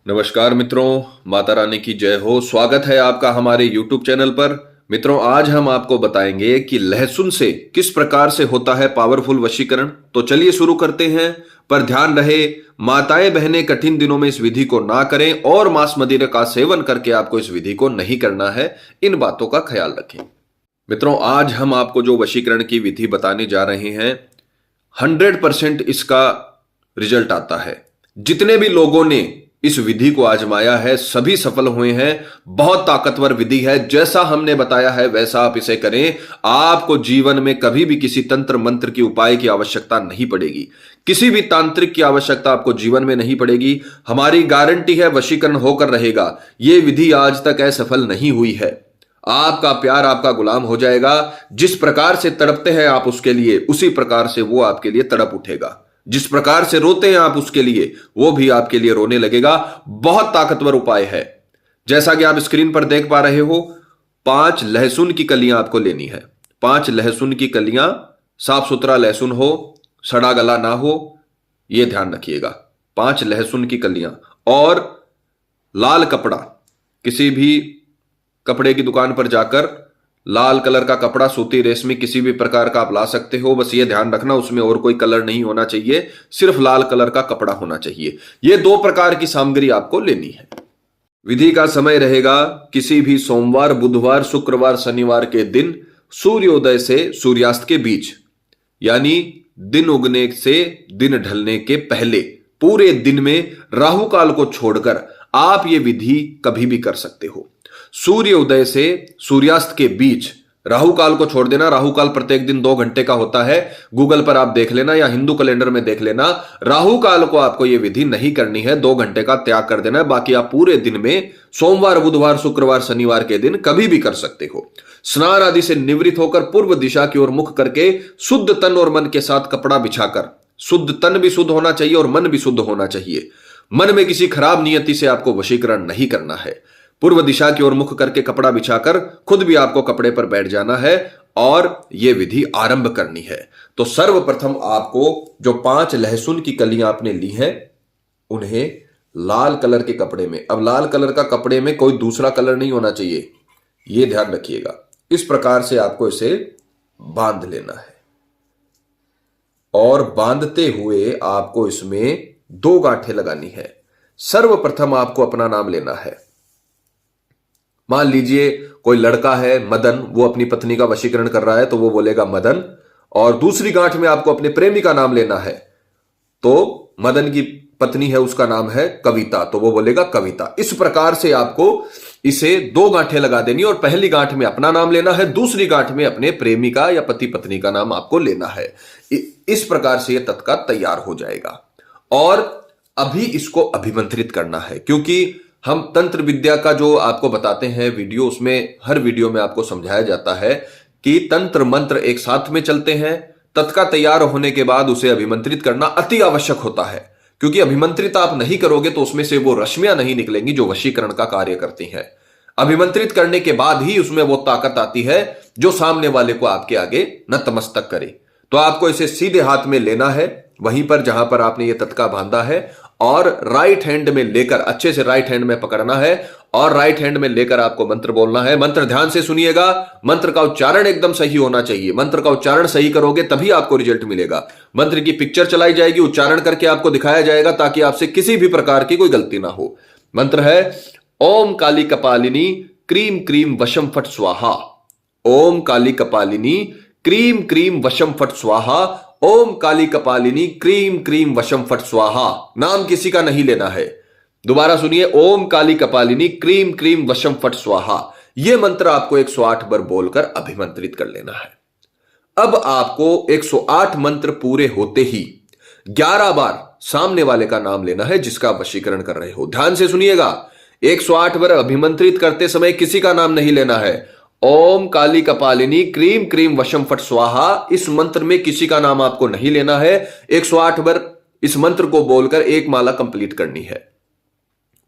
नमस्कार मित्रों, माता रानी की जय हो। स्वागत है आपका हमारे YouTube चैनल पर। मित्रों, आज हम आपको बताएंगे कि लहसुन से किस प्रकार से होता है पावरफुल वशीकरण। तो चलिए शुरू करते हैं। पर ध्यान रहे, माताएं बहनें कठिन दिनों में इस विधि को ना करें और मांस मदिरा का सेवन करके आपको इस विधि को नहीं करना है। इन बातों का ख्याल रखें। मित्रों, आज हम आपको जो वशीकरण की विधि बताने जा रहे हैं, 100% इसका रिजल्ट आता है। जितने भी लोगों ने इस विधि को आजमाया है सभी सफल हुए हैं। बहुत ताकतवर विधि है। जैसा हमने बताया है वैसा आप इसे करें, आपको जीवन में कभी भी किसी तंत्र मंत्र की उपाय की आवश्यकता नहीं पड़ेगी। किसी भी तांत्रिक की आवश्यकता आपको जीवन में नहीं पड़ेगी। हमारी गारंटी है वशीकरण होकर रहेगा। यह विधि आज तक असफल नहीं हुई है। आपका प्यार आपका गुलाम हो जाएगा। जिस प्रकार से तड़पते हैं आप उसके लिए, उसी प्रकार से वो आपके लिए तड़प उठेगा। जिस प्रकार से रोते हैं आप उसके लिए, वो भी आपके लिए रोने लगेगा। बहुत ताकतवर उपाय है। जैसा कि आप स्क्रीन पर देख पा रहे हो, 5 लहसुन की कलियां आपको लेनी है। 5 लहसुन की कलियां, साफ सुथरा लहसुन हो, सड़ा गला ना हो, यह ध्यान रखिएगा। 5 लहसुन की कलियां और लाल कपड़ा, किसी भी कपड़े की दुकान पर जाकर लाल कलर का कपड़ा, सूती रेशमी किसी भी प्रकार का आप ला सकते हो। बस ये ध्यान रखना उसमें और कोई कलर नहीं होना चाहिए, सिर्फ लाल कलर का कपड़ा होना चाहिए। ये 2 प्रकार की सामग्री आपको लेनी है। विधि का समय रहेगा किसी भी सोमवार, बुधवार, शुक्रवार, शनिवार के दिन सूर्योदय से सूर्यास्त के बीच, यानी दिन उगने से दिन ढलने के पहले पूरे दिन में राहु काल को छोड़कर आप ये विधि कभी भी कर सकते हो। सूर्य उदय से सूर्यास्त के बीच राहु काल को छोड़ देना। राहु काल प्रत्येक दिन 2 घंटे का होता है। गूगल पर आप देख लेना या हिंदू कैलेंडर में देख लेना। राहु काल को आपको यह विधि नहीं करनी है, 2 घंटे का त्याग कर देना है। बाकी आप पूरे दिन में सोमवार, बुधवार, शुक्रवार, शनिवार के दिन कभी भी कर सकते हो। स्नान आदि से निवृत्त होकर पूर्व दिशा की ओर मुख करके शुद्ध तन और मन के साथ कपड़ा बिछाकर, शुद्ध तन भी शुद्ध होना चाहिए और मन भी शुद्ध होना चाहिए। मन में किसी खराब नियति से आपको वशीकरण नहीं करना है। पूर्व दिशा की ओर मुख करके कपड़ा बिछाकर खुद भी आपको कपड़े पर बैठ जाना है और यह विधि आरंभ करनी है। तो सर्वप्रथम आपको जो 5 लहसुन की कलियां आपने ली हैं, उन्हें लाल कलर के कपड़े में, अब लाल कलर का कपड़े में कोई दूसरा कलर नहीं होना चाहिए, यह ध्यान रखिएगा। इस प्रकार से आपको इसे बांध लेना है और बांधते हुए आपको इसमें 2 गांठें लगानी है। सर्वप्रथम आपको अपना नाम लेना है। मान लीजिए कोई लड़का है मदन, वो अपनी पत्नी का वशीकरण कर रहा है तो वो बोलेगा मदन, और दूसरी गांठ में आपको अपने प्रेमी का नाम लेना है। तो मदन की पत्नी है, उसका नाम है कविता, तो वो बोलेगा कविता। इस प्रकार से आपको इसे 2 गांठें लगा देनी और पहली गांठ में अपना नाम लेना है, दूसरी गांठ में अपने प्रेमी का या पति पत्नी का नाम आपको लेना है। इस प्रकार से यह तत्का तैयार हो जाएगा। और अभी इसको अभिमंत्रित करना है, क्योंकि हम तंत्र विद्या का जो आपको बताते हैं वीडियो, उसमें हर वीडियो में आपको समझाया जाता है कि तंत्र मंत्र एक साथ में चलते हैं। तत्का तैयार होने के बाद उसे अभिमंत्रित करना अति आवश्यक होता है, क्योंकि अभिमंत्रित आप नहीं करोगे तो उसमें से वो रश्मियां नहीं निकलेंगी जो वशीकरण का कार्य करती हैं। अभिमंत्रित करने के बाद ही उसमें वो ताकत आती है जो सामने वाले को आपके आगे नतमस्तक करे। तो आपको इसे सीधे हाथ में लेना है, वहीं पर जहां पर आपने ये तत्का बांधा है, और राइट हैंड में लेकर, अच्छे से राइट हैंड में पकड़ना है और राइट हैंड में लेकर आपको मंत्र बोलना है। मंत्र ध्यान से सुनिएगा। मंत्र का उच्चारण एकदम सही होना चाहिए। मंत्र का उच्चारण सही करोगे तभी आपको रिजल्ट मिलेगा। मंत्र की पिक्चर चलाई जाएगी, उच्चारण करके आपको दिखाया जाएगा ताकि आपसे किसी भी प्रकार की कोई गलती ना हो। मंत्र है ओम काली कपालिनी क्रीम क्रीम वशम फट स्वाहा। ओम काली कपालिनी क्रीम क्रीम वशम फट स्वाहा। ओम काली कपालिनी क्रीम क्रीम वशम फट स्वाहा। नाम किसी का नहीं लेना है। दोबारा सुनिए, ओम काली कपालिनी क्रीम क्रीम वशम फट स्वाहा। यह मंत्र आपको 108 बार बोलकर अभिमंत्रित कर लेना है। अब आपको 108 मंत्र पूरे होते ही 11 बार सामने वाले का नाम लेना है जिसका वशीकरण कर रहे हो। ध्यान से सुनिएगा, 108 बार अभिमंत्रित करते समय किसी का नाम नहीं लेना है। ओम काली कपालिनी क्रीम क्रीम वशम फट स्वाहा, इस मंत्र में किसी का नाम आपको नहीं लेना है। 108 बार इस मंत्र को बोलकर 1 माला कंप्लीट करनी है।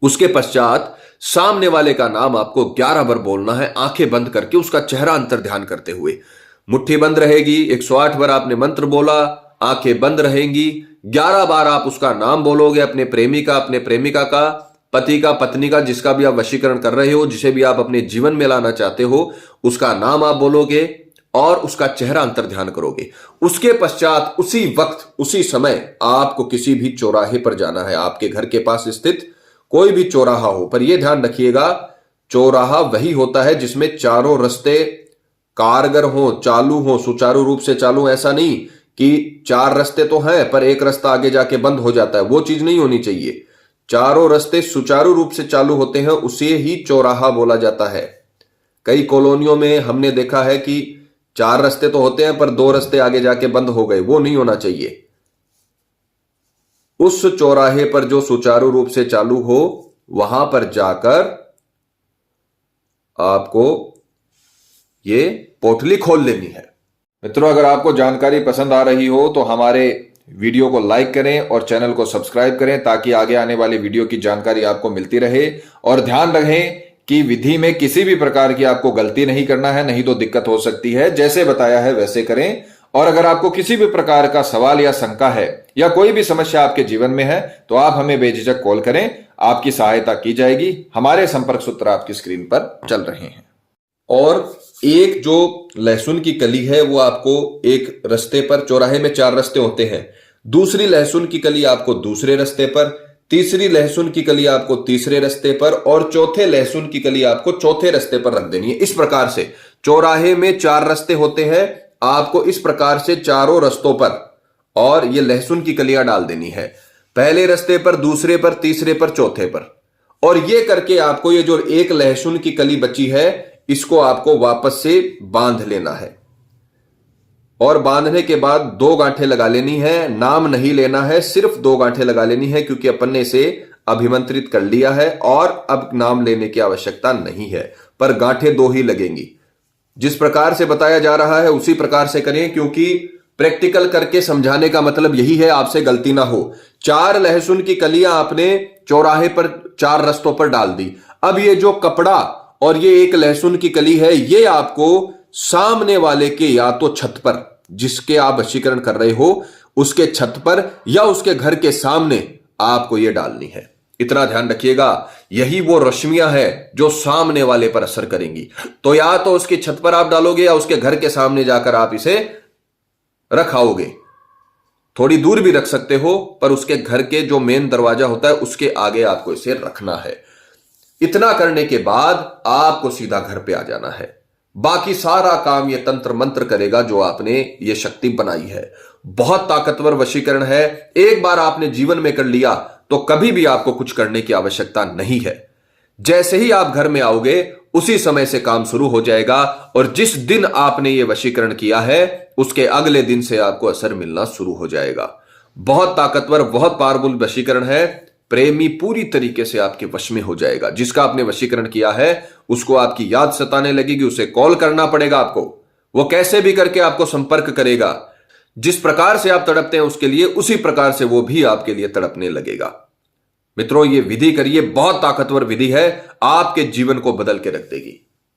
उसके पश्चात सामने वाले का नाम आपको 11 बार बोलना है, आंखें बंद करके, उसका चेहरा अंतर ध्यान करते हुए। मुट्ठी बंद रहेगी। 108 बार आपने मंत्र बोला, आंखें बंद रहेंगी। 11 बार आप उसका नाम बोलोगे, अपने प्रेमी का, अपने प्रेमिका का। पति का, पत्नी का, जिसका भी आप वशीकरण कर रहे हो, जिसे भी आप अपने जीवन में लाना चाहते हो, उसका नाम आप बोलोगे और उसका चेहरा अंतर ध्यान करोगे। उसके पश्चात उसी वक्त, उसी समय आपको किसी भी चौराहे पर जाना है। आपके घर के पास स्थित कोई भी चौराहा हो, पर यह ध्यान रखिएगा, चौराहा वही होता है जिसमें चारों रास्ते कारगर हो, चालू हो, सुचारू रूप से चालू। ऐसा नहीं कि 4 रास्ते तो हैं पर एक रास्ता आगे जाके बंद हो जाता है, वो चीज नहीं होनी चाहिए। चारों रास्ते सुचारू रूप से चालू होते हैं, उसे ही चौराहा बोला जाता है। कई कॉलोनियों में हमने देखा है कि 4 रास्ते तो होते हैं पर 2 रास्ते आगे जाके बंद हो गए, वो नहीं होना चाहिए। उस चौराहे पर जो सुचारू रूप से चालू हो, वहां पर जाकर आपको ये पोटली खोल लेनी है। मित्रों, अगर आपको जानकारी पसंद आ रही हो तो हमारे वीडियो को लाइक करें और चैनल को सब्सक्राइब करें, ताकि आगे आने वाले वीडियो की जानकारी आपको मिलती रहे। और ध्यान रखें कि विधि में किसी भी प्रकार की आपको गलती नहीं करना है, नहीं तो दिक्कत हो सकती है। जैसे बताया है वैसे करें। और अगर आपको किसी भी प्रकार का सवाल या शंका है या कोई भी समस्या आपके जीवन में है तो आप हमें बेझिझक कॉल करें, आपकी सहायता की जाएगी। हमारे संपर्क सूत्र आपकी स्क्रीन पर चल रहे हैं। और एक जो लहसुन की कली है वो आपको एक रास्ते पर, चौराहे में 4 रास्ते होते हैं, दूसरी लहसुन की कली आपको दूसरे रास्ते पर, तीसरी लहसुन की कली आपको तीसरे रास्ते पर और चौथे लहसुन की कली आपको चौथे रास्ते पर रख देनी है। इस प्रकार से चौराहे में 4 रास्ते होते हैं, आपको इस प्रकार से चारों रास्तों पर और ये लहसुन की कलियां डाल देनी है। पहले रास्ते पर, दूसरे पर, तीसरे पर, चौथे पर। और ये करके आपको ये जो एक लहसुन की कली बची है इसको आपको वापस से बांध लेना है। और बांधने के बाद 2 गांठें लगा लेनी है। नाम नहीं लेना है, सिर्फ 2 गांठें लगा लेनी है, क्योंकि अपन ने इसे अभिमंत्रित कर लिया है और अब नाम लेने की आवश्यकता नहीं है। पर गांठें 2 ही लगेंगी। जिस प्रकार से बताया जा रहा है उसी प्रकार से करें, क्योंकि प्रैक्टिकल करके समझाने का मतलब यही है, आपसे गलती ना हो। 4 लहसुन की कलियां आपने चौराहे पर 4 रास्तों पर डाल दी। अब ये जो कपड़ा और ये एक लहसुन की कली है, ये आपको सामने वाले के या तो छत पर, जिसके आप वशीकरण कर रहे हो उसके छत पर या उसके घर के सामने आपको ये डालनी है। इतना ध्यान रखिएगा, यही वो रश्मियां हैं जो सामने वाले पर असर करेंगी। तो या तो उसकी छत पर आप डालोगे या उसके घर के सामने जाकर आप इसे रखाओगे। थोड़ी दूर भी रख सकते हो, पर उसके घर के जो मेन दरवाजा होता है उसके आगे आपको इसे रखना है। इतना करने के बाद आपको सीधा घर पे आ जाना है। बाकी सारा काम ये तंत्र मंत्र करेगा जो आपने ये शक्ति बनाई है। बहुत ताकतवर वशीकरण है। एक बार आपने जीवन में कर लिया तो कभी भी आपको कुछ करने की आवश्यकता नहीं है। जैसे ही आप घर में आओगे उसी समय से काम शुरू हो जाएगा और जिस दिन आपने ये वशीकरण किया है उसके अगले दिन से आपको असर मिलना शुरू हो जाएगा। बहुत ताकतवर, बहुत पावरफुल वशीकरण है। प्रेमी पूरी तरीके से आपके वश में हो जाएगा। जिसका आपने वशीकरण किया है उसको आपकी याद सताने लगेगी, उसे कॉल करना पड़ेगा आपको, वो कैसे भी करके आपको संपर्क करेगा। जिस प्रकार से आप तड़पते हैं उसके लिए, उसी प्रकार से वो भी आपके लिए तड़पने लगेगा। मित्रों, ये विधि करिए, बहुत ताकतवर विधि है, आपके जीवन को बदल के रख देगी।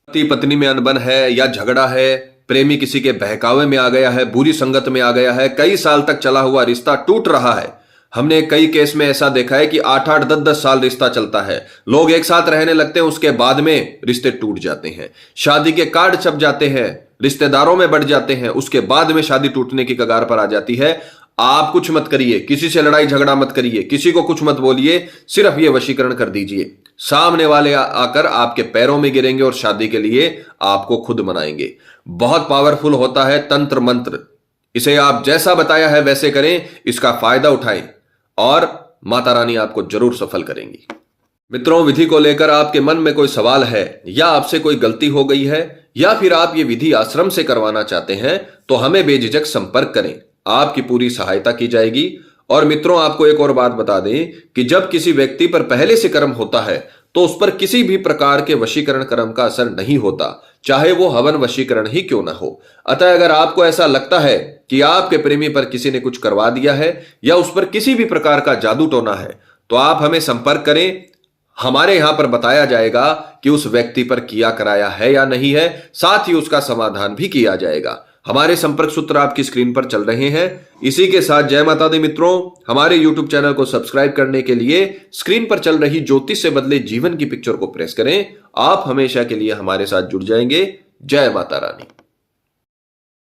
पति पत्नी में अनबन है या झगड़ा है, प्रेमी किसी के बहकावे में आ गया है, बुरी संगत में आ गया है, कई साल तक चला हुआ रिश्ता टूट रहा है। हमने कई केस में ऐसा देखा है कि 8-8, 10-10 साल रिश्ता चलता है, लोग एक साथ रहने लगते हैं, उसके बाद में रिश्ते टूट जाते हैं, शादी के कार्ड छप जाते हैं, रिश्तेदारों में बढ़ जाते हैं, उसके बाद में शादी टूटने की कगार पर आ जाती है। आप कुछ मत करिए, किसी से लड़ाई झगड़ा मत करिए, किसी को कुछ मत बोलिए, सिर्फ ये वशीकरण कर दीजिए। सामने वाले आकर आपके पैरों में गिरेंगे और शादी के लिए आपको खुद मनाएंगे। बहुत पावरफुल होता है तंत्र मंत्र। इसे आप जैसा बताया है वैसे करें, इसका फायदा उठाएं और माता रानी आपको जरूर सफल करेंगी। मित्रों, विधि को लेकर आपके मन में कोई सवाल है या आपसे कोई गलती हो गई है या फिर आप ये विधि आश्रम से करवाना चाहते हैं तो हमें बेझिझक संपर्क करें, आपकी पूरी सहायता की जाएगी। और मित्रों, आपको एक और बात बता दें कि जब किसी व्यक्ति पर पहले से कर्म होता है तो उस पर किसी भी प्रकार के वशीकरण कर्म का असर नहीं होता, चाहे वो हवन वशीकरण ही क्यों ना हो। अतः अगर आपको ऐसा लगता है कि आपके प्रेमी पर किसी ने कुछ करवा दिया है या उस पर किसी भी प्रकार का जादू टोना है तो आप हमें संपर्क करें। हमारे यहां पर बताया जाएगा कि उस व्यक्ति पर किया कराया है या नहीं है, साथ ही उसका समाधान भी किया जाएगा। हमारे संपर्क सूत्र आपकी स्क्रीन पर चल रहे हैं। इसी के साथ जय माता दी मित्रों, हमारे YouTube चैनल को सब्सक्राइब करने के लिए स्क्रीन पर चल रही ज्योतिष से बदले जीवन की पिक्चर को प्रेस करें। आप हमेशा के लिए हमारे साथ जुड़ जाएंगे। जय माता रानी।